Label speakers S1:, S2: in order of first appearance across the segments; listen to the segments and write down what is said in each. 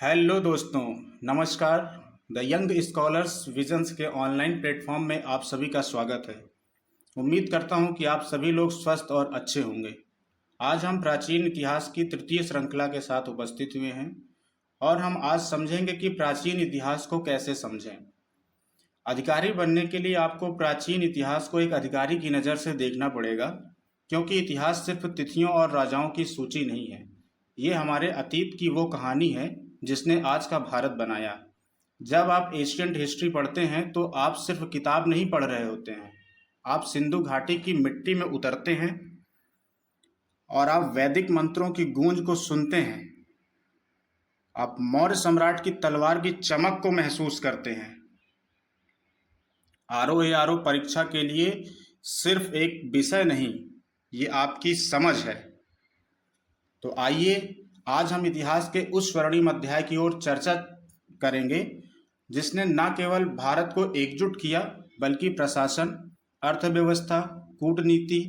S1: Hello दोस्तों, नमस्कार। The young scholars visions के ऑनलाइन प्लेटफॉर्म में आप सभी का स्वागत है। उम्मीद करता हूं कि आप सभी लोग स्वस्थ और अच्छे होंगे। आज हम प्राचीन इतिहास की तृतीय श्रृंखला के साथ उपस्थित हुए हैं और हम आज समझेंगे कि प्राचीन इतिहास को कैसे समझें। अधिकारी बनने के लिए आपको प्राचीन इतिहास को एक अधिकारी की नज़र से देखना पड़ेगा, क्योंकि इतिहास सिर्फ तिथियों और राजाओं की सूची नहीं है। ये हमारे अतीत की वो कहानी है जिसने आज का भारत बनाया। जब आप एशियंट हिस्ट्री पढ़ते हैं तो आप सिर्फ किताब नहीं पढ़ रहे होते हैं, आप सिंधु घाटी की मिट्टी में उतरते हैं और आप वैदिक मंत्रों की गूंज को सुनते हैं। आप मौर्य सम्राट की तलवार की चमक को महसूस करते हैं। आरओ परीक्षा के लिए सिर्फ एक विषय नहीं, ये आपकी समझ है। तो आइए आज हम इतिहास के उस स्वर्णिम अध्याय की ओर चर्चा करेंगे जिसने न केवल भारत को एकजुट किया बल्कि प्रशासन, अर्थव्यवस्था, कूटनीति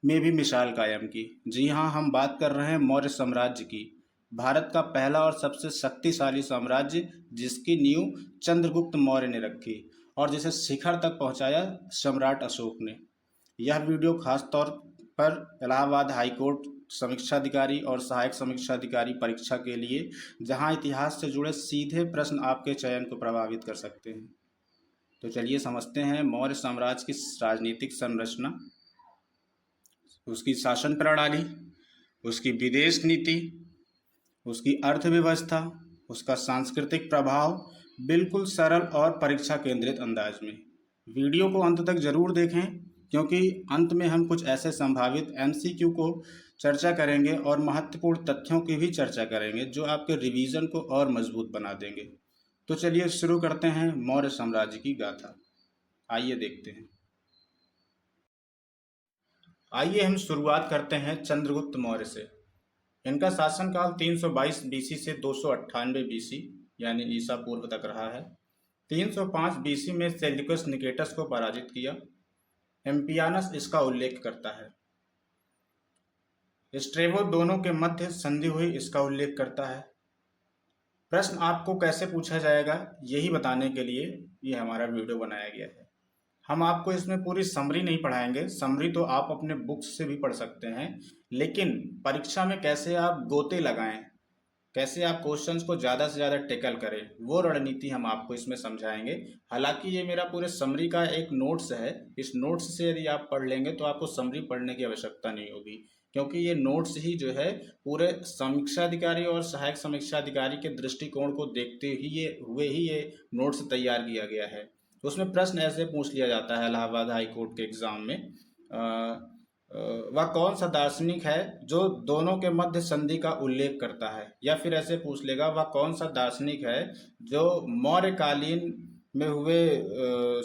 S1: में भी मिसाल कायम की। जी हाँ, हम बात कर रहे हैं मौर्य साम्राज्य की। भारत का पहला और सबसे शक्तिशाली साम्राज्य जिसकी नींव चंद्रगुप्त मौर्य ने रखी और जिसे शिखर तक पहुंचाया सम्राट अशोक ने। यह वीडियो खास तौर पर इलाहाबाद हाई कोर्ट समीक्षाधिकारी और सहायक समीक्षाधिकारी परीक्षा के लिए, जहां इतिहास से जुड़े सीधे प्रश्न आपके चयन को प्रभावित कर सकते हैं। तो चलिए समझते हैं मौर्य साम्राज्य की राजनीतिक संरचना, उसकी शासन प्रणाली, उसकी विदेश नीति, उसकी अर्थव्यवस्था, उसका सांस्कृतिक प्रभाव, बिल्कुल सरल और परीक्षा केंद्रित अंदाज में। वीडियो को अंत तक जरूर देखें, क्योंकि अंत में हम कुछ ऐसे संभावित एमसीक्यू को चर्चा करेंगे और महत्वपूर्ण तथ्यों की भी चर्चा करेंगे जो आपके रिवीजन को और मजबूत बना देंगे। तो चलिए शुरू करते हैं मौर्य साम्राज्य की गाथा। आइए देखते हैं। आइए हम शुरुआत करते हैं चंद्रगुप्त मौर्य से। इनका शासनकाल 322 बीसी से 298 बीसी यानी ईसा पूर्व तक रहा है। 305 बीसी में सेल्यूकस निकेटस को पराजित किया। एम्पियानस इसका उल्लेख करता है। स्ट्रेबो दोनों के मध्य संधि हुई इसका उल्लेख करता है। प्रश्न आपको कैसे पूछा जाएगा यही बताने के लिए ये हमारा वीडियो बनाया गया है। हम आपको इसमें पूरी समरी नहीं पढ़ाएंगे, समरी तो आप अपने बुक्स से भी पढ़ सकते हैं, लेकिन परीक्षा में कैसे आप गोते लगाएं, कैसे आप क्वेश्चंस को ज़्यादा से ज़्यादा टेकल करें, वो रणनीति हम आपको इसमें समझाएंगे। हालांकि ये मेरा पूरे समरी का एक नोट्स है। इस नोट्स से यदि आप पढ़ लेंगे तो आपको समरी पढ़ने की आवश्यकता नहीं होगी, क्योंकि ये नोट्स ही जो है पूरे समीक्षाधिकारी और सहायक समीक्षाधिकारी के दृष्टिकोण को देखते हुए ही ये नोट्स तैयार किया गया है। तो उसमें प्रश्न ऐसे पूछ लिया जाता है इलाहाबाद हाई कोर्ट के एग्जाम में, वह कौन सा दार्शनिक है जो दोनों के मध्य संधि का उल्लेख करता है, या फिर ऐसे पूछ लेगा वह कौन सा दार्शनिक है जो मौर्यकालीन में हुए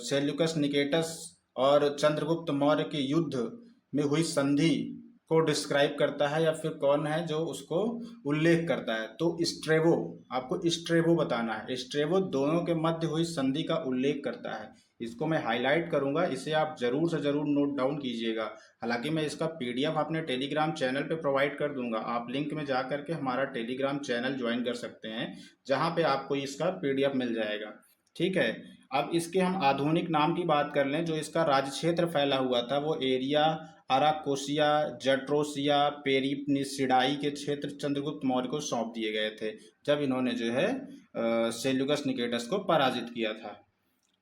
S1: सेल्यूकस निकेटस और चंद्रगुप्त मौर्य के युद्ध में हुई संधि को डिस्क्राइब करता है, या फिर कौन है जो उसको उल्लेख करता है। तो स्ट्रेबो, आपको स्ट्रेबो बताना है। स्ट्रेबो दोनों के मध्य हुई संधि का उल्लेख करता है। इसको मैं हाईलाइट करूंगा, इसे आप जरूर से जरूर नोट डाउन कीजिएगा। हालांकि मैं इसका पीडीएफ अपने टेलीग्राम चैनल पे प्रोवाइड कर दूंगा। आप लिंक में जा करके हमारा टेलीग्राम चैनल ज्वाइन कर सकते हैं, जहां पे आपको इसका पीडीएफ मिल जाएगा। ठीक है। अब इसके हम आधुनिक नाम की बात कर लें। जो इसका राज्य क्षेत्र फैला हुआ था वो एरिया अराकोसिया, जट्रोसिया, पेरिप्निसिडाई के क्षेत्र चंद्रगुप्त मौर्य को सौंप दिए गए थे जब इन्होंने जो है सेल्यूकस निकेटस को पराजित किया था।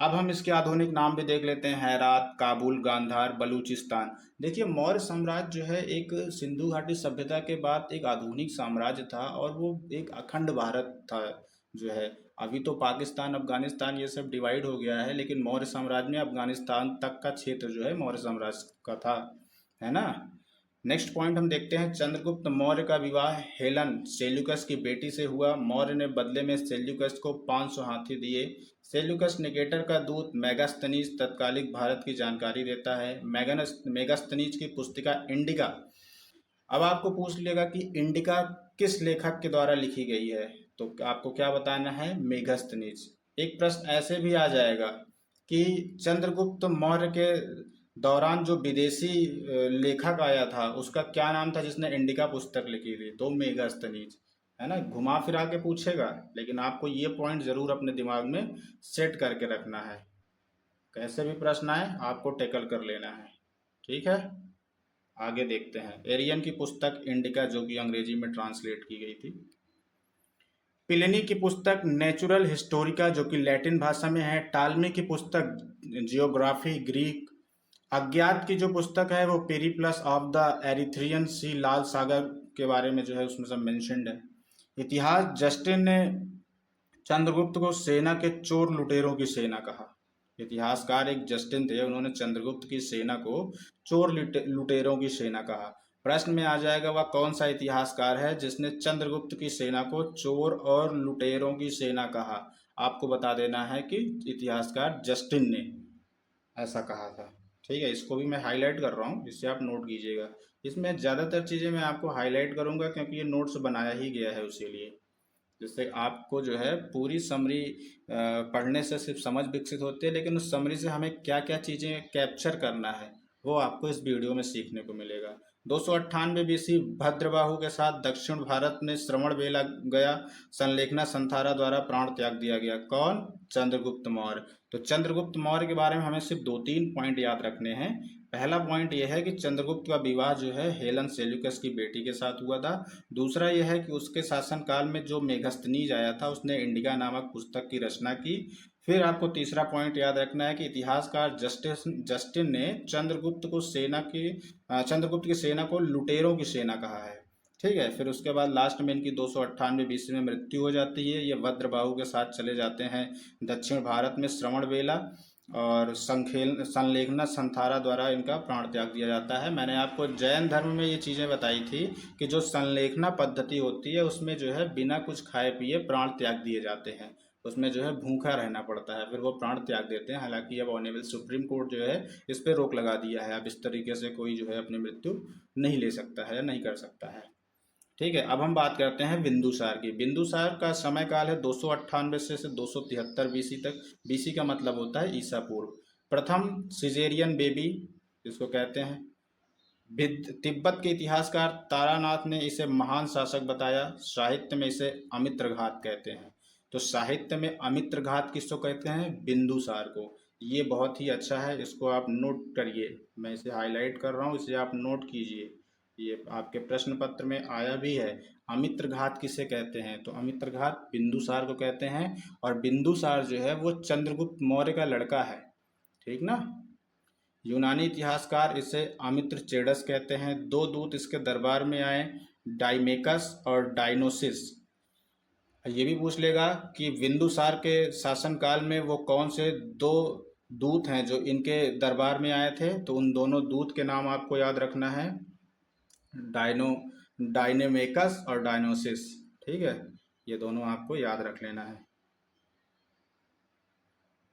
S1: अब हम इसके आधुनिक नाम भी देख लेते हैं। हेरात, काबुल, गांधार, बलूचिस्तान। देखिए, मौर्य साम्राज्य जो है एक सिंधु घाटी सभ्यता के बाद एक आधुनिक साम्राज्य था और वो एक अखंड भारत था जो है। अभी तो पाकिस्तान, अफगानिस्तान ये सब डिवाइड हो गया है, लेकिन मौर्य साम्राज्य में अफगानिस्तान तक का क्षेत्र जो है मौर्य साम्राज्य का था, है ना। नेक्स्ट पॉइंट हम देखते हैं। चंद्रगुप्त मौर्य का विवाह हेलन सेल्यूकस की बेटी से हुआ। मौर्य ने बदले में सेल्यूकस को 500 हाथी दिए। सेल्यूकस निकेटर का दूत मेगास्थनीज तत्कालिक भारत की जानकारी देता है। मेगास्थनीज की पुस्तिका इंडिका। अब आपको पूछ लेगा कि इंडिका किस लेखक के द्वारा लिखी गई है, तो आपको क्या बताना है? मेगास्थनीज। एक प्रश्न ऐसे भी आ जाएगा कि चंद्रगुप्त मौर्य के दौरान जो विदेशी लेखक आया था उसका क्या नाम था जिसने इंडिका पुस्तक लिखी थी? तो मेगास्थनीज, है ना, घुमा फिरा के पूछेगा, लेकिन आपको ये पॉइंट जरूर अपने दिमाग में सेट करके रखना है। कैसे भी प्रश्न आए आपको टैकल कर लेना है। ठीक है, आगे देखते हैं। एरियन की पुस्तक इंडिका, जो कि अंग्रेजी में ट्रांसलेट की गई थी। प्लिनी की पुस्तक नेचुरल हिस्टोरिका, जो कि लैटिन भाषा में है। टालमी की पुस्तक जियोग्राफी, ग्रीक। अज्ञात की जो पुस्तक है वो पेरिप्लस ऑफ द एरिथ्रियन सी, लाल सागर के बारे में जो है उसमें सब मेंशन्ड है। इतिहास, जस्टिन ने चंद्रगुप्त को सेना के चोर लुटेरों की सेना कहा। इतिहासकार एक जस्टिन थे, उन्होंने चंद्रगुप्त की सेना को चोर लुटेरों की सेना कहा। प्रश्न में आ जाएगा वह कौन सा इतिहासकार है जिसने चंद्रगुप्त की सेना को चोर और लुटेरों की सेना कहा। आपको बता देना है कि इतिहासकार जस्टिन ने ऐसा कहा था। ठीक है, इसको भी मैं हाईलाइट कर रहा हूँ, जिससे आप नोट कीजिएगा। इसमें ज़्यादातर चीज़ें मैं आपको हाईलाइट करूँगा क्योंकि ये नोट्स बनाया ही गया है उसी लिए, जिससे आपको जो है पूरी समरी पढ़ने से सिर्फ समझ विकसित होती है, लेकिन उस समरी से हमें क्या क्या चीज़ें कैप्चर करना है वो आपको इस वीडियो में सीखने को मिलेगा। 298 बीसी भद्रबाहु के साथ दक्षिण भारत में श्रवण बेला गया, संलेखना संथारा द्वारा प्राण त्याग दिया गया। कौन? चंद्रगुप्त मौर्य। तो चंद्रगुप्त मौर्य के बारे में हमें सिर्फ 2-3 पॉइंट याद रखने हैं। पहला पॉइंट यह है कि चंद्रगुप्त का विवाह जो है हेलन सेल्यूकस की बेटी के साथ हुआ था। दूसरा यह है कि उसके शासनकाल में जो मेगस्थनीज आया था उसने इंडिका नामक पुस्तक की रचना की। फिर आपको तीसरा पॉइंट याद रखना है कि इतिहासकार जस्टिन ने चंद्रगुप्त की सेना को लुटेरों की सेना कहा है। ठीक है, फिर उसके बाद लास्ट में इनकी 298 बीसी में मृत्यु हो जाती है। ये भद्रबाहु के साथ चले जाते हैं दक्षिण भारत में श्रवण बेला, और संलेखना संथारा द्वारा इनका प्राण त्याग दिया जाता है। मैंने आपको जैन धर्म में ये चीज़ें बताई थी कि जो संलेखना पद्धति होती है उसमें जो है बिना कुछ खाए पिए प्राण त्याग दिए जाते हैं, उसमें जो है भूखा रहना पड़ता है, फिर वो प्राण त्याग देते हैं। हालांकि अब ऑनेबल सुप्रीम कोर्ट जो है इस पर रोक लगा दिया है, अब इस तरीके से कोई जो है अपनी मृत्यु नहीं ले सकता है या नहीं कर सकता है। ठीक है, अब हम बात करते हैं बिंदुसार की। बिंदुसार का समय काल है 298 से 273 बीसी तक। बीसी का मतलब होता है ईसा पूर्व। प्रथम सिजेरियन बेबी जिसको कहते हैं। तिब्बत के इतिहासकार तारानाथ ने इसे महान शासक बताया। साहित्य में इसे अमित्रघात कहते हैं। तो साहित्य में अमित्रघात किसको कहते हैं? बिंदुसार को। ये बहुत ही अच्छा है, इसको आप नोट करिए, मैं इसे हाईलाइट कर रहा हूँ, इसे आप नोट कीजिए। ये आपके प्रश्न पत्र में आया भी है। अमित्रघात किसे कहते हैं? तो अमित्रघात बिंदुसार को कहते हैं। और बिंदुसार जो है वो चंद्रगुप्त मौर्य का लड़का है। ठीक ना। यूनानी इतिहासकार इसे अमित्र चेडस कहते हैं। दो दूत इसके दरबार में आए, डाइमेकस और डायनोसिस। ये भी पूछ लेगा कि बिंदुसार के शासनकाल में वो कौन से दो दूत हैं जो इनके दरबार में आए थे। तो उन दोनों दूत के नाम आपको याद रखना है, डायनो डायनेमेकस और डायनोसिस। ठीक है, ये दोनों आपको याद रख लेना है।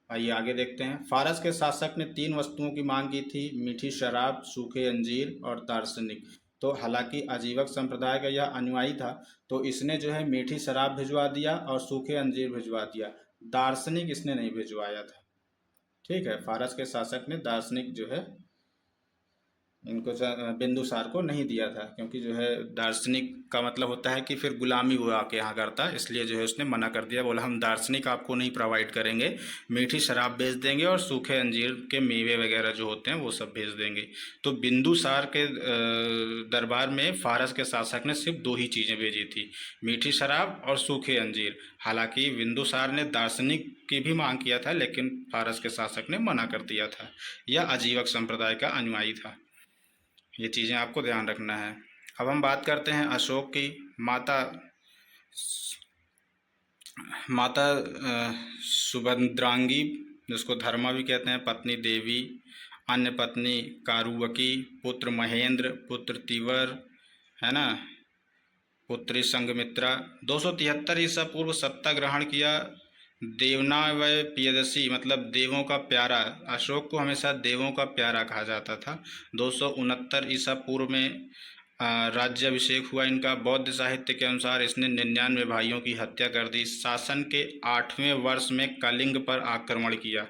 S1: आइए आगे देखते हैं। फारस के शासक ने 3 वस्तुओं की मांग की थी, मीठी शराब, सूखे अंजीर और दार्शनिक। तो हालांकि आजीवक संप्रदाय का यह अनुयायी था, तो इसने जो है मीठी शराब भिजवा दिया और सूखे अंजीर भिजवा दिया। दार्शनिक इसने नहीं भिजवाया था। ठीक है, फारस के शासक ने दार्शनिक जो है इनको बिंदुसार को नहीं दिया था, क्योंकि जो है दार्शनिक का मतलब होता है कि फिर गुलामी वो आके यहाँ करता, इसलिए जो है उसने मना कर दिया। बोला हम दार्शनिक आपको नहीं प्रोवाइड करेंगे, मीठी शराब भेज देंगे और सूखे अंजीर के मेवे वगैरह जो होते हैं वो सब भेज देंगे। तो बिंदुसार के दरबार में फारस के शासक ने सिर्फ 2 ही चीज़ें भेजी थी, मीठी शराब और सूखे अंजीर। हालांकि बिंदुसार ने दार्शनिक की भी मांग किया था, लेकिन फारस के शासक ने मना कर दिया था। यह आजीवक संप्रदाय का अनुयायी था। ये चीज़ें आपको ध्यान रखना है। अब हम बात करते हैं अशोक की। माता माता सुभद्रांगी, जिसको धर्मा भी कहते हैं, पत्नी देवी, अन्य पत्नी कारुवकी, पुत्र महेंद्र, पुत्र तिवर, है ना, पुत्री संघमित्रा। 273 ईसा पूर्व सत्ता ग्रहण किया। देवनावय पियदसी मतलब देवों का प्यारा। अशोक को हमेशा देवों का प्यारा कहा जाता था। 269 ईसा पूर्व में राज्याभिषेक हुआ इनका। बौद्ध साहित्य के अनुसार इसने 99 भाइयों की हत्या कर दी। शासन के 8वें वर्ष में कलिंग पर आक्रमण किया।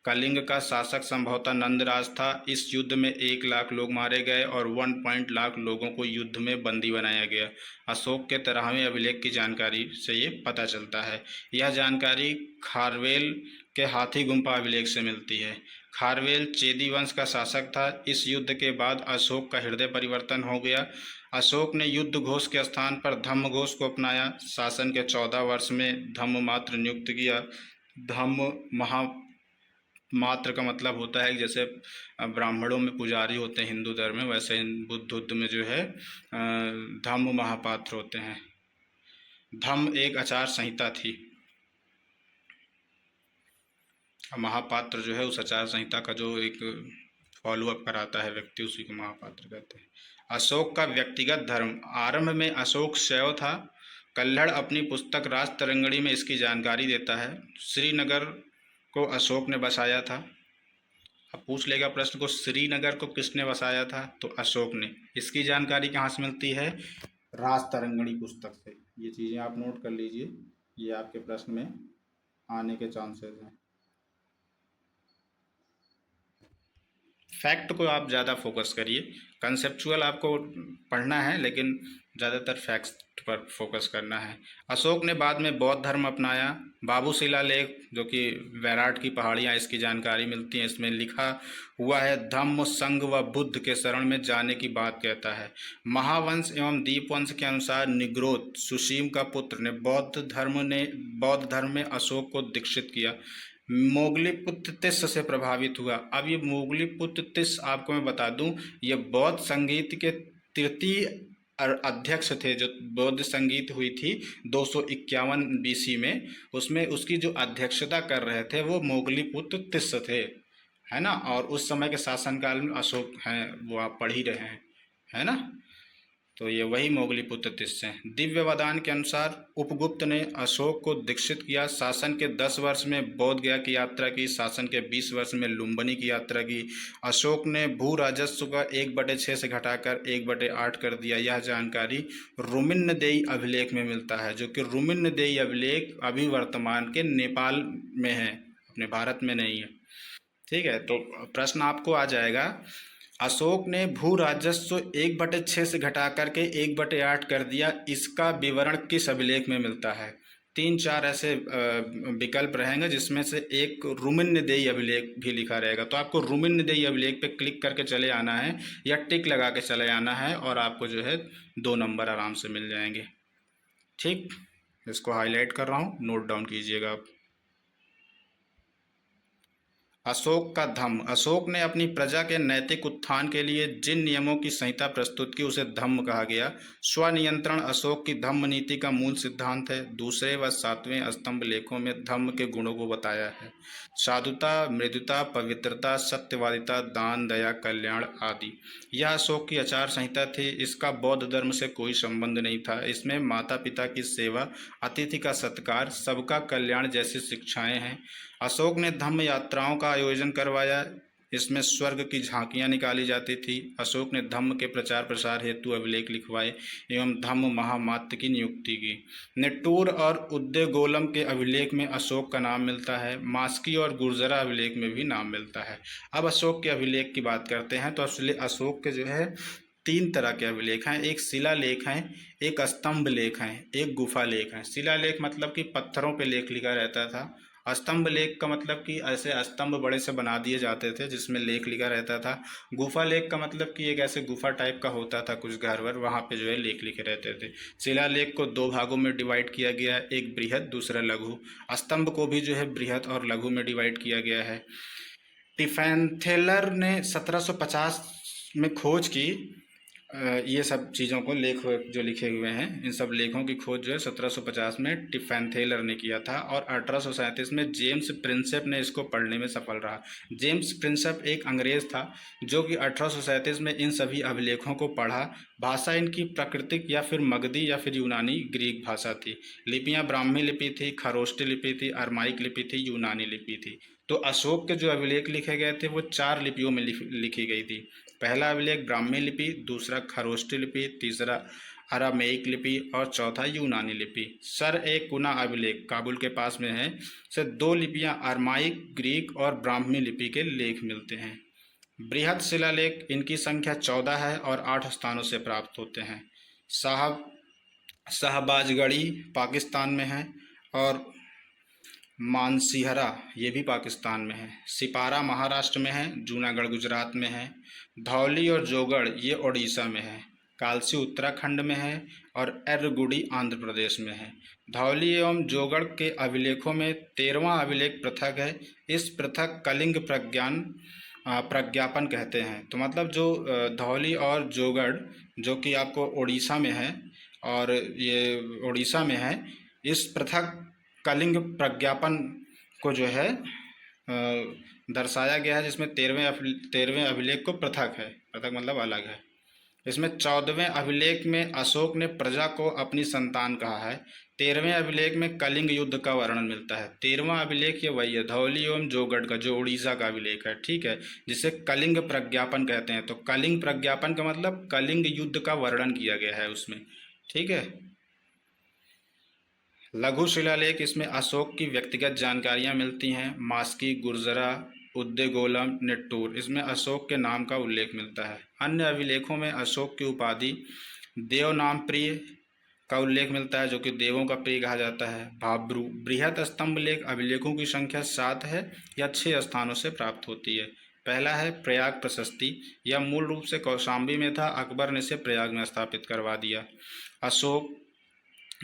S1: कलिंग का शासक संभवतः नंदराज था। इस युद्ध में 1 लाख लोग मारे गए और 1 लाख लोगों को युद्ध में बंदी बनाया गया। अशोक के 13वें अभिलेख की जानकारी से ये पता चलता है। यह जानकारी खारवेल के हाथी गुम्फा अभिलेख से मिलती है। खारवेल चेदी वंश का शासक था। इस युद्ध के बाद अशोक का हृदय परिवर्तन हो गया। अशोक ने युद्ध घोष के स्थान पर धम्म घोष को अपनाया। शासन के 14 वर्ष में धम्म मात्र नियुक्त किया। धम्म महा मात्र का मतलब होता है जैसे ब्राह्मणों में पुजारी होते हैं हिंदू धर्म में, वैसे बुद्ध में जो है धम्म महापात्र होते हैं। धम्म एक आचार संहिता थी। महापात्र जो है उस आचार संहिता का जो एक फॉलोअप कराता है व्यक्ति, उसी को महापात्र कहते हैं। अशोक का व्यक्तिगत धर्म। आरंभ में अशोक शैव था। कल्हड़ अपनी पुस्तक राज तरंगिणी में इसकी जानकारी देता है। श्रीनगर को अशोक ने बसाया था। अब पूछ लेगा प्रश्न को, श्रीनगर को किसने बसाया था? तो अशोक ने। इसकी जानकारी कहाँ से मिलती है? राज तरंगिणी पुस्तक से। ये चीज़ें आप नोट कर लीजिए, ये आपके प्रश्न में आने के चांसेस हैं। फैक्ट को आप ज़्यादा फोकस करिए। कंसेप्चुअल आपको पढ़ना है लेकिन ज़्यादातर फैक्ट्स पर फोकस करना है। अशोक ने बाद में बौद्ध धर्म अपनाया। बाबू शिलालेख जो कि वैराट की पहाड़ियाँ, इसकी जानकारी मिलती है। इसमें लिखा हुआ है धम्म संघ व बुद्ध के शरण में जाने की बात कहता है। महावंश एवं दीपवंश के अनुसार निग्रोध सुशीम का पुत्र ने बौद्ध धर्म में अशोक को दीक्षित किया। मोगलीपुत्र तिस्स से प्रभावित हुआ। अब ये मोगलीपुत्र तिस्स आपको मैं बता दूं, ये बौद्ध संगीत के तृतीय अध्यक्ष थे। जो बौद्ध संगीत हुई थी 251 BC में, उसमें उसकी जो अध्यक्षता कर रहे थे वो मोगलीपुत्र तिस्स थे, है ना। और उस समय के शासनकाल में अशोक हैं, वो आप पढ़ ही रहे हैं, है ना। तो ये वही मोगलीपुत्र तिस्स हैं। दिव्य वदान के अनुसार उपगुप्त ने अशोक को दीक्षित किया। शासन के 10 वर्ष में बोध गया की यात्रा की। शासन के 20 वर्ष में लुम्बिनी की यात्रा की। अशोक ने भू राजस्व का 1/6 से घटाकर 1/8 कर दिया। यह जानकारी रुमिन्नदेई अभिलेख में मिलता है, जो कि रुमिन्नदेई अभिलेख अभी वर्तमान के नेपाल में है, अपने भारत में नहीं है। ठीक है, तो प्रश्न आपको आ जाएगा, अशोक ने भू राजस्व 1/6 से घटा करके 1/8 कर दिया, इसका विवरण किस अभिलेख में मिलता है? 3-4 ऐसे विकल्प रहेंगे जिसमें से एक रुमिन्नदेई अभिलेख भी लिखा रहेगा। तो आपको रुमिन्नदेई अभिलेख पे क्लिक करके चले आना है या टिक लगा के चले आना है और आपको जो है 2 नंबर आराम से मिल जाएंगे। ठीक, इसको हाईलाइट कर रहा हूँ, नोट डाउन कीजिएगा आप। अशोक का धम्म। अशोक ने अपनी प्रजा के नैतिक उत्थान के लिए जिन नियमों की संहिता प्रस्तुत की उसे धम्म कहा गया। स्वनियंत्रण अशोक की धम्म नीति का मूल सिद्धांत है। दूसरे व 7वें स्तंभ लेखों में धम्म के गुणों को बताया है। साधुता, मृदुता, पवित्रता, सत्यवादिता, दान, दया, कल्याण आदि। यह अशोक की आचार संहिता थी। इसका बौद्ध धर्म से कोई संबंध नहीं था। इसमें माता पिता की सेवा, अतिथि का सत्कार, सबका कल्याण जैसी शिक्षाएं हैं। अशोक ने धम्म यात्राओं का आयोजन करवाया। इसमें स्वर्ग की झांकियां निकाली जाती थी। अशोक ने धम्म के प्रचार प्रसार हेतु अभिलेख लिखवाए एवं धम्म महामात्य की नियुक्ति की। निट्टूर और उद्देगोलम के अभिलेख में अशोक का नाम मिलता है। मास्की और गुर्जरा अभिलेख में भी नाम मिलता है। अब अशोक के अभिलेख की बात करते हैं। तो अशोक के जो है 3 तरह के अभिलेख हैं। एक शिलालेख हैं, एक स्तंभ लेख हैं, एक गुफा लेख हैं। शिलालेख मतलब कि पत्थरों पे लेख लिखा रहता था। स्तंभ लेख का मतलब कि ऐसे स्तंभ बड़े से बना दिए जाते थे जिसमें लेख लिखा रहता था। गुफा लेख का मतलब कि एक ऐसे गुफा टाइप का होता था कुछ घर वर, वहाँ पे जो है लेख लिखे रहते थे। शिलालेख को 2 भागों में डिवाइड किया गया है, एक बृहद दूसरा लघु। स्तंभ को भी जो है बृहद और लघु में डिवाइड किया गया है। टिफेंथेलर ने 1750 में खोज की ये सब चीज़ों को, लेख जो लिखे हुए हैं इन सब लेखों की खोज जो है 1750 में टिफेंथेलर ने किया था और 1837 में जेम्स प्रिंसेप ने इसको पढ़ने में सफल रहा। जेम्स प्रिंसेप एक अंग्रेज़ था जो कि 1837 में इन सभी अभिलेखों को पढ़ा। भाषा इनकी प्राकृतिक या फिर मगधी या फिर यूनानी ग्रीक भाषा थी। लिपियाँ ब्राह्मी लिपि थी, खरोष्टी लिपि थी, अरमाइक लिपि थी, यूनानी लिपि थी। तो अशोक के जो अभिलेख लिखे गए थे वो 4 लिपियों में लिखी गई थी। पहला अभिलेख ब्राह्मी लिपि, दूसरा खरोष्टी लिपि, तीसरा अरामेइक लिपि और चौथा यूनानी लिपि। सर ए कुना अभिलेख काबुल के पास में है, से 2 लिपियां अरमाइक, ग्रीक और ब्राह्मी लिपि के लेख मिलते हैं। बृहद शिलालेख इनकी संख्या 14 है और 8 स्थानों से प्राप्त होते हैं। शाहबाजगढ़ी पाकिस्तान में है और मानसिहरा ये भी पाकिस्तान में है। सिपारा महाराष्ट्र में है, जूनागढ़ गुजरात में है। धौली और जोगढ़ ये उड़ीसा में है। कालसी उत्तराखंड में है और एर्रगुडी आंध्र प्रदेश में है। धौली एवं जोगढ़ के अभिलेखों में 13वां अभिलेख पृथक है। इस पृथक कलिंग प्रज्ञापन कहते हैं। तो मतलब जो धौली और जोगढ़ जो कि आपको उड़ीसा में है और ये उड़ीसा में है, इस पृथक कलिंग प्रज्ञापन को जो है दर्शाया गया है, जिसमें 13वें अभिलेख को पृथक है। पृथक मतलब अलग है। इसमें 14वें अभिलेख में अशोक ने प्रजा को अपनी संतान कहा है। 13वें अभिलेख में कलिंग युद्ध का वर्णन मिलता है। 13वां अभिलेख ये वही है, धौली एवं जोगढ़ का, जो उड़ीसा का अभिलेख है, ठीक है, जिसे कलिंग प्रज्ञापन कहते हैं। तो कलिंग प्रज्ञापन का मतलब कलिंग युद्ध का वर्णन किया गया है उसमें, ठीक है। लघु शिलालेख, इसमें अशोक की व्यक्तिगत जानकारियां मिलती हैं। मास्की, गुर्जरा, उद्देगोलम, निट्टूर, इसमें अशोक के नाम का उल्लेख मिलता है। अन्य अभिलेखों में अशोक की उपाधि देव नाम प्रिय का उल्लेख मिलता है, जो कि देवों का प्रिय कहा जाता है। भाब्रू बृहत स्तंभ लेख अभिलेखों की संख्या 7 है या 6 स्थानों से प्राप्त होती है। पहला है प्रयाग प्रशस्ति, यह मूल रूप से कौशाम्बी में था, अकबर ने इसे प्रयाग में स्थापित करवा दिया। अशोक,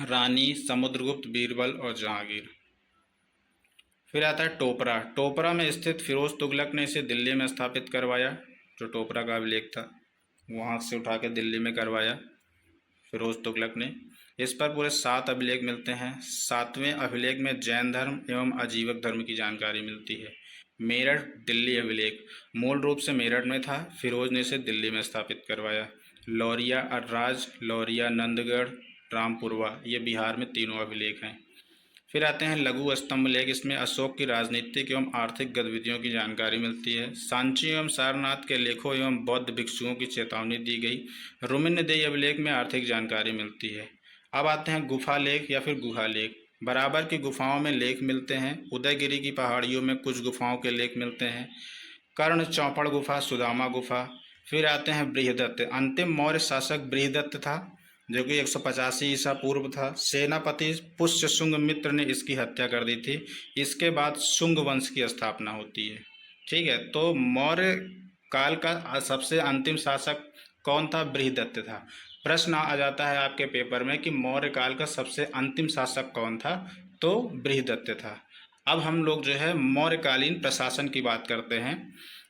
S1: रानी, समुद्रगुप्त, बीरबल और जहांगीर। फिर आता है टोपरा। टोपरा में स्थित फिरोज तुगलक ने इसे दिल्ली में स्थापित करवाया। जो टोपरा का अभिलेख था वहाँ से उठा के दिल्ली में करवाया फिरोज तुगलक ने। इस पर पूरे 7 अभिलेख मिलते हैं। 7वें अभिलेख में जैन धर्म एवं आजीवक धर्म की जानकारी मिलती है। मेरठ दिल्ली अभिलेख मूल रूप से मेरठ में था, फिरोज ने इसे दिल्ली में स्थापित करवाया। लौरिया अर्राज, लौरिया नंदगढ़, रामपुरवा, ये बिहार में तीनों अभिलेख हैं। फिर आते हैं लघु स्तंभ लेख, इसमें अशोक की राजनीतिक एवं आर्थिक गतिविधियों की जानकारी मिलती है। सांची एवं सारनाथ के लेखों एवं बौद्ध भिक्षुओं की चेतावनी दी गई। रुमिन्यदेही अभिलेख में आर्थिक जानकारी मिलती है। अब आते हैं गुफा लेख या फिर गुहा लेख। बराबर की गुफाओं में लेख मिलते हैं। उदयगिरी की पहाड़ियों में कुछ गुफाओं के लेख मिलते हैं। कर्ण चौपड़ गुफा, सुदामा गुफा। फिर आते हैं बृहदत्त। अंतिम मौर्य शासक बृहदत्त था, जो कि 185 ईसा पूर्व था। सेनापति पुष्य शुंग मित्र ने इसकी हत्या कर दी थी। इसके बाद शुंग वंश की स्थापना होती है, ठीक है। तो मौर्य काल का सबसे अंतिम शासक कौन था? बृहदत्त था। प्रश्न आ जाता है आपके पेपर में कि मौर्य काल का सबसे अंतिम शासक कौन था? तो बृहदत्त था। अब हम लोग जो है मौर्यकालीन प्रशासन की बात करते हैं।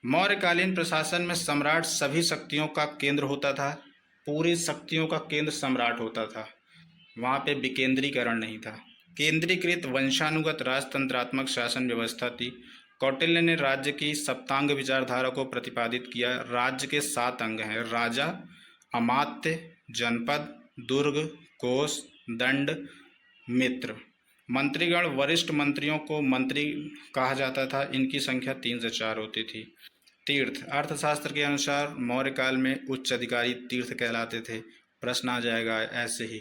S1: मौर्यकालीन प्रशासन में सम्राट सभी शक्तियों का केंद्र होता था। पूरी शक्तियों का केंद्र सम्राट होता था, वहाँ पे विकेंद्रीकरण नहीं था। केंद्रीकृत वंशानुगत राजतंत्रात्मक शासन व्यवस्था थी। कौटिल्य ने राज्य की सप्तांग विचारधारा को प्रतिपादित किया। राज्य के 7 अंग हैं: राजा, अमात्य, जनपद, दुर्ग, कोष, दंड, मित्र। मंत्रीगण, वरिष्ठ मंत्रियों को मंत्री कहा जाता था। इनकी संख्या 3 से 4 होती थी। तीर्थ, अर्थशास्त्र के अनुसार मौर्य काल में उच्च अधिकारी तीर्थ कहलाते थे। प्रश्न आ जाएगा ऐसे ही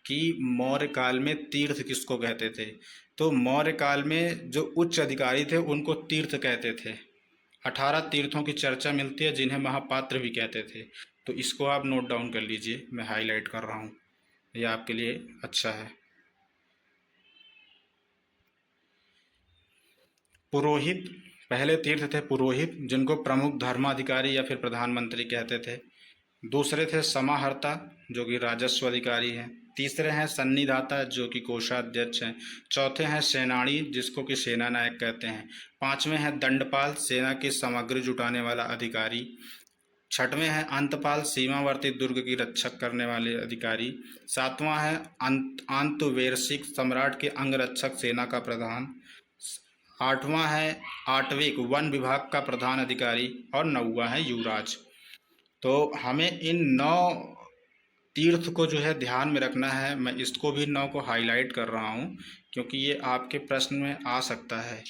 S1: कि मौर्य काल में तीर्थ किसको कहते थे? तो मौर्य काल में जो उच्च अधिकारी थे उनको तीर्थ कहते थे। 18 तीर्थों की चर्चा मिलती है, जिन्हें महापात्र भी कहते थे। तो इसको आप नोट डाउन कर लीजिए, मैं हाईलाइट कर रहा हूँ, यह आपके लिए अच्छा है। पुरोहित, पहले तीर्थ थे पुरोहित, जिनको प्रमुख धर्माधिकारी या फिर प्रधानमंत्री कहते थे। दूसरे थे समाहर्ता, जो कि राजस्व अधिकारी हैं। तीसरे हैं सन्निधाता, जो कि कोषाध्यक्ष हैं। चौथे हैं सेनानी, जिसको कि सेना नायक कहते हैं। 5वें हैं दंडपाल, सेना की सामग्री जुटाने वाला अधिकारी। 6वें हैं अंतपाल, सीमावर्ती दुर्ग की रक्षक करने वाले अधिकारी। 7वां है आंतुवेरसिक, सम्राट के अंगरक्षक, सेना का प्रधान। 8वां है आटविक, वन विभाग का प्रधान अधिकारी। और 9वां है युवराज। तो हमें इन 9 तीर्थ को जो है ध्यान में रखना है। मैं इसको भी 9 को हाईलाइट कर रहा हूँ, क्योंकि ये आपके प्रश्न में आ सकता है।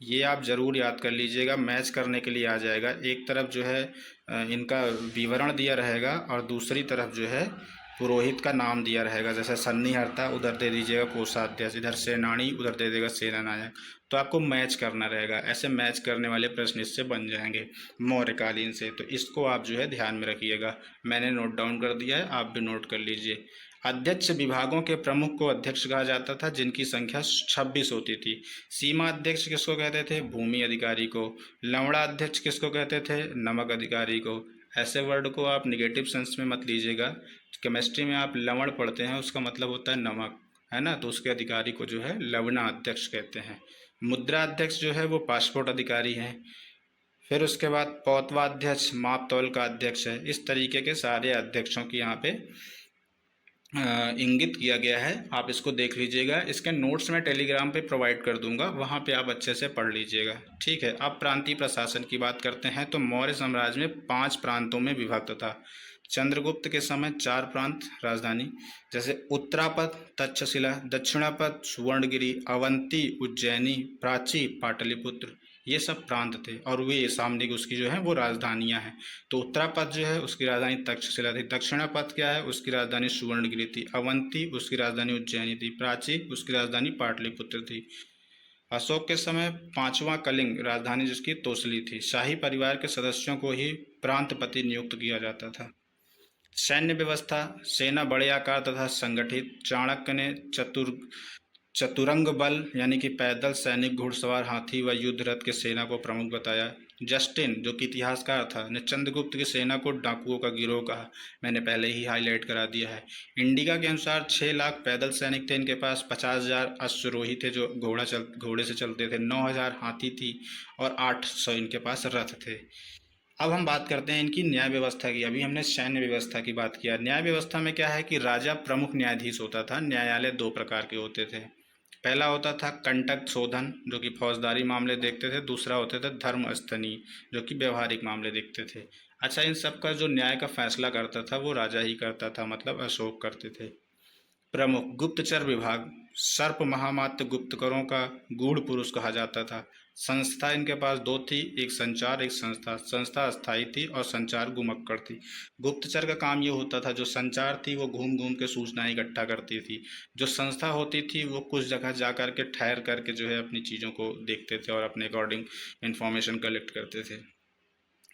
S1: ये आप ज़रूर याद कर लीजिएगा, मैच करने के लिए आ जाएगा। एक तरफ जो है इनका विवरण दिया रहेगा और दूसरी तरफ जो है पुरोहित का नाम दिया रहेगा, जैसे सन्निहर्ता उधर दे दीजिएगा कोषाध्यक्ष, इधर सेनानी उधर दे देगा सेना नायक। तो आपको मैच करना रहेगा, ऐसे मैच करने वाले प्रश्न इससे बन जाएंगे मौर्यकालीन से। तो इसको आप जो है ध्यान में रखिएगा, मैंने नोट डाउन कर दिया है, आप भी नोट कर लीजिए। अध्यक्ष विभागों के प्रमुख को अध्यक्ष कहा जाता था, जिनकी संख्या 26 होती थी। सीमा अध्यक्ष किसको कहते थे? भूमि अधिकारी को। लवणा अध्यक्ष किसको कहते थे? नमक अधिकारी को। ऐसे वर्ड को आप निगेटिव सेंस में मत लीजिएगा। केमिस्ट्री में आप लवण पढ़ते हैं, उसका मतलब होता है नमक, है ना, तो उसके अधिकारी को जो है लवणा अध्यक्ष कहते हैं। मुद्रा अध्यक्ष जो है वो पासपोर्ट अधिकारी हैं। फिर उसके बाद पौतवाध्यक्ष माप तौल का अध्यक्ष है। इस तरीके के सारे अध्यक्षों की यहाँ पे इंगित किया गया है, आप इसको देख लीजिएगा। इसके नोट्स मैं टेलीग्राम पे प्रोवाइड कर दूंगा, वहाँ पे आप अच्छे से पढ़ लीजिएगा, ठीक है। अब प्रांतीय प्रशासन की बात करते हैं तो मौर्य साम्राज्य में 5 प्रांतों में विभक्त था। चंद्रगुप्त के समय 4 प्रांत राजधानी, जैसे उत्तरापद तक्षशिला, दक्षिणापद सुवर्णगिरी, अवंती उज्जैनी, प्राची पाटलिपुत्र, ये सब प्रांत थे और वे सामने की उसकी जो है वो राजधानियां हैं। तो उत्तरापद जो है उसकी राजधानी तक्षशिला थी, दक्षिणापद क्या है उसकी राजधानी सुवर्णगिरी थी, अवंती उसकी राजधानी उज्जैनी थी, प्राची उसकी राजधानी पाटलिपुत्र थी। अशोक के समय 5वां कलिंग राजधानी जिसकी तोसली थी। शाही परिवार के सदस्यों को ही प्रांतपति नियुक्त किया जाता था। सैन्य व्यवस्था, सेना बड़े आकार तथा संगठित। चाणक्य ने चतुरंग बल यानी कि पैदल, सैनिक, घुड़सवार, हाथी व युद्ध रथ के सेना को प्रमुख बताया। जस्टिन जो कि इतिहासकार था ने चंद्रगुप्त की सेना को डाकुओं का गिरोह कहा, मैंने पहले ही हाईलाइट करा दिया है। इंडिका के अनुसार 6 लाख पैदल सैनिक थे इनके पास, 50,000 अश्वरोही थे जो घोड़े से चलते थे, 9,000 हाथी थी और 800 इनके पास रथ थे। अब हम बात करते हैं इनकी न्याय व्यवस्था की। अभी हमने सैन्य व्यवस्था की बात किया। न्याय व्यवस्था में क्या है कि राजा प्रमुख न्यायाधीश होता था। न्यायालय 2 प्रकार के होते थे। पहला होता था कंटक शोधन जो कि फौजदारी मामले देखते थे, दूसरा होते थे धर्म स्थनी जो कि व्यवहारिक मामले देखते थे। अच्छा, इन सब का जो न्याय का फैसला करता था वो राजा ही करता था, मतलब अशोक करते थे। प्रमुख गुप्तचर विभाग, सर्प महामात्य गुप्तकरों का गूढ़ पुरुष कहा जाता था। संस्था इनके पास 2 थी, एक संचार एक संस्था। संस्था अस्थायी थी और संचार गुमक्कड़ थी। गुप्तचर का काम ये होता था, जो संचार थी वो घूम घूम के सूचनाएं इकट्ठा करती थी, जो संस्था होती थी वो कुछ जगह जा कर के ठहर करके जो है अपनी चीज़ों को देखते थे और अपने अकॉर्डिंग इंफॉर्मेशन कलेक्ट करते थे।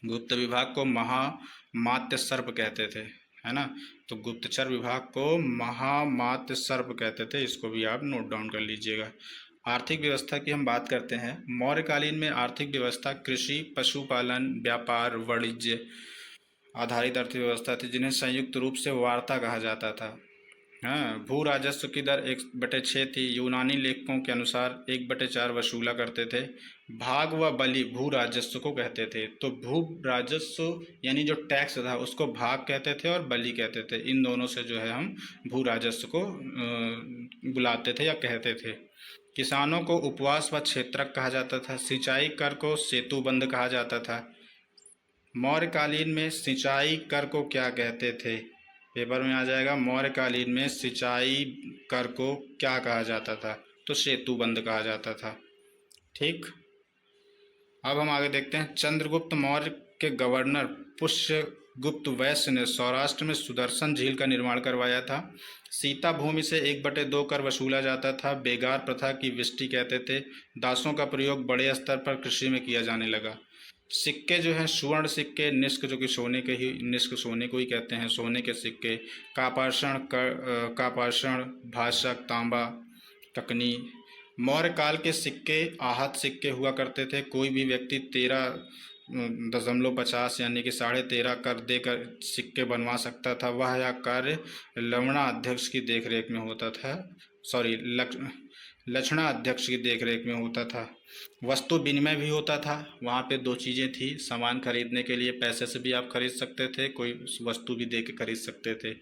S1: गुप्त विभाग को महामात्य सर्प कहते थे, है ना, तो गुप्तचर विभाग को महामात्य सर्प कहते थे, इसको भी आप नोट डाउन कर लीजिएगा। आर्थिक व्यवस्था की हम बात करते हैं। मौर्यकालीन में आर्थिक व्यवस्था कृषि, पशुपालन, व्यापार, वाणिज्य आधारित अर्थव्यवस्था थी, जिन्हें संयुक्त रूप से वार्ता कहा जाता था। हाँ, भू राजस्व की दर 1/6 थी। यूनानी लेखकों के अनुसार 1/4 वसूला करते थे। भाग व बलि भू राजस्व को कहते थे। तो भू राजस्व यानी जो टैक्स था उसको भाग कहते थे और बलि कहते थे। इन दोनों से जो है हम भू राजस्व को बुलाते थे या कहते थे। किसानों को उपवास व क्षेत्रक कहा जाता था। सिंचाई कर को सेतुबंद कहा जाता था। मौर्यकालीन में सिंचाई कर को क्या कहते थे? पेपर में आ जाएगा, मौर्यकालीन में सिंचाई कर को क्या कहा जाता था? तो सेतुबंद कहा जाता था। ठीक, अब हम आगे देखते हैं। चंद्रगुप्त मौर्य के गवर्नर पुष्यगुप्त वैश्य ने सौराष्ट्र में सुदर्शन झील का निर्माण करवाया था। सीता भूमि से 1/2 कर वसूला जाता था। बेगार प्रथा की विष्टि कहते थे। दासों का प्रयोग बड़े स्तर पर कृषि में किया जाने लगा। सिक्के जो हैं सुवर्ण सिक्के, निष्क जो कि सोने के ही, निष्क सोने को ही कहते हैं, सोने के सिक्के, कापाषाण, भाषक, तांबा, ककनी। मौर्य काल के सिक्के आहत सिक्के हुआ करते थे। कोई भी व्यक्ति 13.50 यानी कि 13.5 कर देकर सिक्के बनवा सकता था। वह यह कार्य लवणा अध्यक्ष की देखरेख में होता था, लक्षणा अध्यक्ष की देखरेख में होता था। वस्तु विनिमय भी होता था। वहाँ पे 2 चीज़ें थी, सामान खरीदने के लिए पैसे से भी आप खरीद सकते थे, कोई वस्तु भी दे के खरीद सकते थे।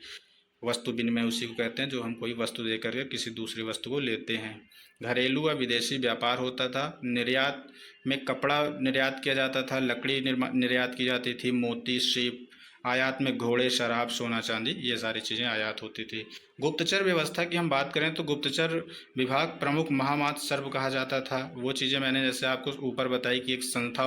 S1: वस्तु विनिमय उसी को कहते हैं जो हम कोई वस्तु दे करके किसी दूसरी वस्तु को लेते हैं। घरेलू व विदेशी व्यापार होता था। निर्यात में कपड़ा निर्यात किया जाता था, लकड़ी निर्यात की जाती थी, मोती, सीप। आयात में घोड़े, शराब, सोना चांदी, ये सारी चीज़ें आयात होती थी। गुप्तचर व्यवस्था की हम बात करें तो गुप्तचर विभाग प्रमुख महामात्र सर्व कहा जाता था। वो चीज़ें मैंने जैसे आपको ऊपर बताई कि एक संस्था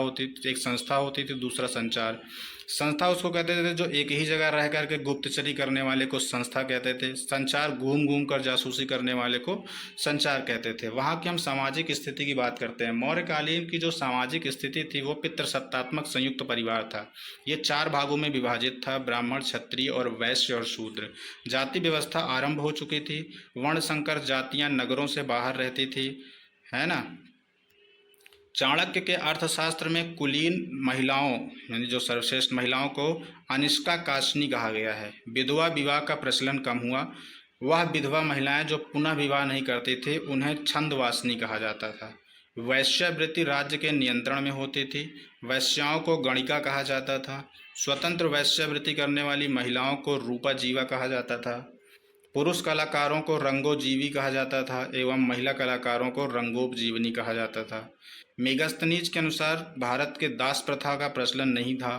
S1: होती थी, दूसरा संचार। संस्था उसको कहते थे जो एक ही जगह रह करके गुप्तचरी करने वाले को संस्था कहते थे। संचार, घूम घूम कर जासूसी करने वाले को संचार कहते थे। वहाँ की हम सामाजिक स्थिति की बात करते हैं। मौर्यकालीन की जो सामाजिक स्थिति थी वो पितृसत्तात्मक संयुक्त परिवार था। ये 4 भागों में विभाजित था: ब्राह्मण, क्षत्रिय और वैश्य और शूद्र। जाति व्यवस्था आरंभ हो चुकी थी। वर्ण संकर जातियां नगरों से बाहर रहती थी, है ना। चाणक्य के अर्थशास्त्र में कुलीन महिलाओं, यानी जो सर्वश्रेष्ठ महिलाओं को अनिष्का काशनी कहा गया है। विधवा विवाह का प्रचलन कम हुआ। वह विधवा महिलाएं जो पुनः विवाह नहीं करती थी उन्हें छंदवासिनी कहा जाता था। वैश्यावृत्ति राज्य के नियंत्रण में होती थी। वैश्याओं को गणिका कहा जाता था। स्वतंत्र वैश्यावृत्ति करने वाली महिलाओं को रूपा जीवा कहा जाता था। पुरुष कलाकारों को रंगोजीवी कहा जाता था एवं महिला कलाकारों को रंगोपजीवनी कहा जाता था। मेगास्थनीज के अनुसार भारत के दास प्रथा का प्रचलन नहीं था।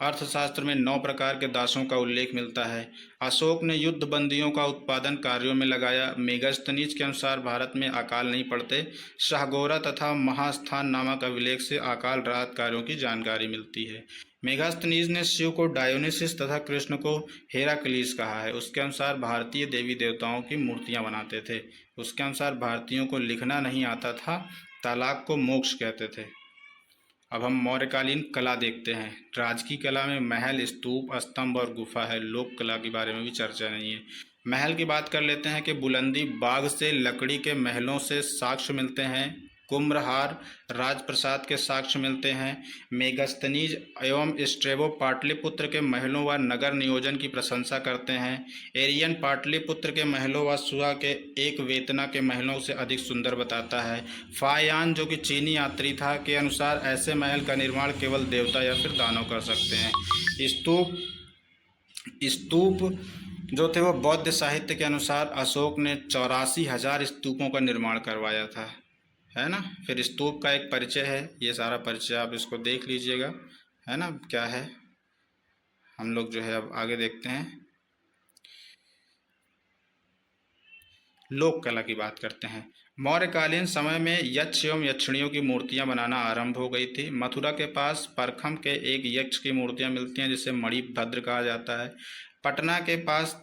S1: अर्थशास्त्र में 9 प्रकार के दासों का उल्लेख मिलता है। अशोक ने युद्ध बंदियों का उत्पादन कार्यों में लगाया। मेगास्थनीज के अनुसार भारत में अकाल नहीं पड़ते। शाहगोरा तथा महास्थान नामक अभिलेख से अकाल राहत कार्यों की जानकारी मिलती है। मेगास्थनीज ने शिव को डायोनिसिस तथा कृष्ण को हेराक्लीस कहा है। उसके अनुसार भारतीय देवी देवताओं की मूर्तियां बनाते थे। उसके अनुसार भारतीयों को लिखना नहीं आता था। तलाक को मोक्ष कहते थे। अब हम मौर्यकालीन कला देखते हैं। राजकीय कला में महल, स्तूप, स्तंभ और गुफा है। लोक कला के बारे में भी चर्चा नहीं है। महल की बात कर लेते हैं कि बुलंदी बाग से लकड़ी के महलों से साक्ष्य मिलते हैं। कुम्भहार राजप्रसाद के साक्ष्य मिलते हैं। मेगास्थनीज एवं स्ट्रेबो पाटलिपुत्र के महलों व नगर नियोजन की प्रशंसा करते हैं। एरियन पाटलिपुत्र के महलों व सुआ के एक वेतना के महलों से अधिक सुंदर बताता है। फायान, जो कि चीनी यात्री था, के अनुसार ऐसे महल का निर्माण केवल देवता या फिर दानव कर सकते हैं। स्तूप जो थे वो बौद्ध साहित्य के अनुसार अशोक ने 84,000 स्तूपों का निर्माण करवाया था, है ना। फिर स्तूप का एक परिचय है। ये सारा परिचय आप इसको देख लीजिएगा, है ना, क्या है। हम लोग जो है अब आगे देखते हैं। लोक कला की बात करते हैं। मौर्यकालीन समय में यक्ष एवं यक्षिणियों की मूर्तियां बनाना आरंभ हो गई थी। मथुरा के पास परखम के एक यक्ष की मूर्तियां मिलती हैं जिसे मणिभद्र कहा जाता है। पटना के पास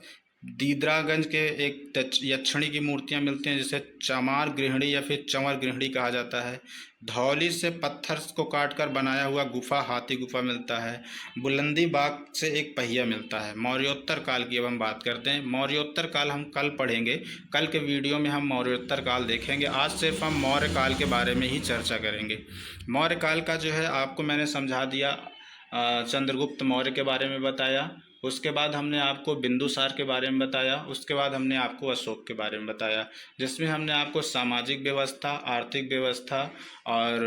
S1: दीदरागंज के एक यक्षिणी की मूर्तियां मिलती हैं जिसे चमार गृहिणी या फिर चंवर गृहिणी कहा जाता है। धौली से पत्थर को काटकर बनाया हुआ गुफा हाथी गुफा मिलता है। बुलंदी बाग से एक पहिया मिलता है। मौर्योत्तर काल की अब हम बात करते हैं। मौर्योत्तर काल हम कल पढ़ेंगे। कल के वीडियो में हम मौर्योत्तर काल देखेंगे। आज सिर्फ हम मौर्य काल के बारे में ही चर्चा करेंगे। मौर्य काल का जो है आपको मैंने समझा दिया। चंद्रगुप्त मौर्य के बारे में बताया। उसके बाद हमने आपको बिंदुसार के बारे में बताया। उसके बाद हमने आपको अशोक के बारे में बताया, जिसमें हमने आपको सामाजिक व्यवस्था, आर्थिक व्यवस्था और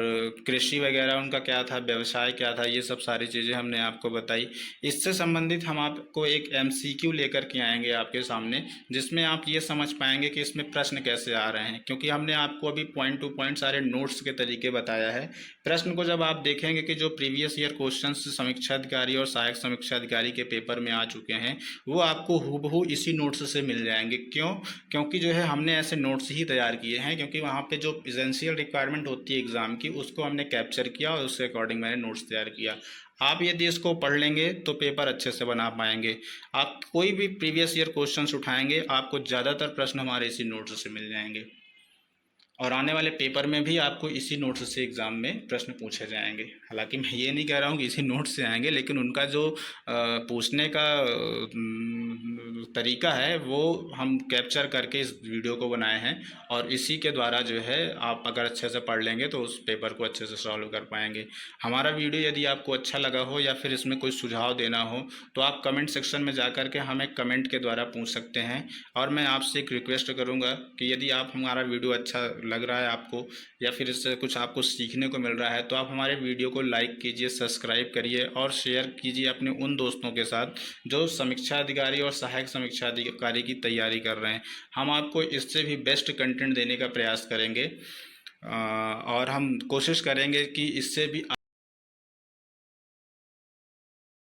S1: कृषि वगैरह उनका क्या था, व्यवसाय क्या था, ये सब सारी चीज़ें हमने आपको बताई। इससे संबंधित हम आपको एक MCQ लेकर के आएंगे आपके सामने, जिसमें आप ये समझ पाएंगे कि इसमें प्रश्न कैसे आ रहे हैं, क्योंकि हमने आपको अभी पॉइंट टू पॉइंट सारे नोट्स के तरीके बताया है। प्रश्न को जब आप देखेंगे कि जो प्रीवियस ईयर क्वेश्चन समीक्षा अधिकारी और सहायक समीक्षा अधिकारी के पेपर में आ चुके हैं वो आपको हूबहू इसी नोट्स से मिल जाएंगे। क्योंकि जो है हमने ऐसे नोट्स ही तैयार किए हैं, क्योंकि वहाँ पे जो एसेंशियल रिक्वायरमेंट होती है एग्ज़ाम की उसको हमने कैप्चर किया और उसके अकॉर्डिंग मैंने नोट्स तैयार किया। आप यदि इसको पढ़ लेंगे तो पेपर अच्छे से बना पाएंगे। आप कोई भी प्रीवियस ईयर क्वेश्चन उठाएंगे आपको ज़्यादातर प्रश्न हमारे इसी नोट्स से मिल जाएंगे, और आने वाले पेपर में भी आपको इसी नोट्स से एग्ज़ाम में प्रश्न पूछे जाएंगे। हालांकि मैं ये नहीं कह रहा हूँ कि इसी नोट्स से आएंगे, लेकिन उनका जो पूछने का तरीका है वो हम कैप्चर करके इस वीडियो को बनाए हैं, और इसी के द्वारा जो है आप अगर अच्छे से पढ़ लेंगे तो उस पेपर को अच्छे से सॉल्व कर पाएंगे। हमारा वीडियो यदि आपको अच्छा लगा हो या फिर इसमें कोई सुझाव देना हो तो आप कमेंट सेक्शन में जा कर के हमें कमेंट के द्वारा पूछ सकते हैं। और मैं आपसे एक रिक्वेस्ट करूँगा कि यदि आप हमारा वीडियो अच्छा लग रहा है आपको या फिर इससे कुछ आपको सीखने को मिल रहा है तो आप हमारे वीडियो को लाइक कीजिए, सब्सक्राइब करिए और शेयर कीजिए अपने उन दोस्तों के साथ जो समीक्षा अधिकारी और सहायक समीक्षा अधिकारी की तैयारी कर रहे हैं। हम आपको इससे भी बेस्ट कंटेंट देने का प्रयास करेंगे और हम कोशिश करेंगे कि इससे भी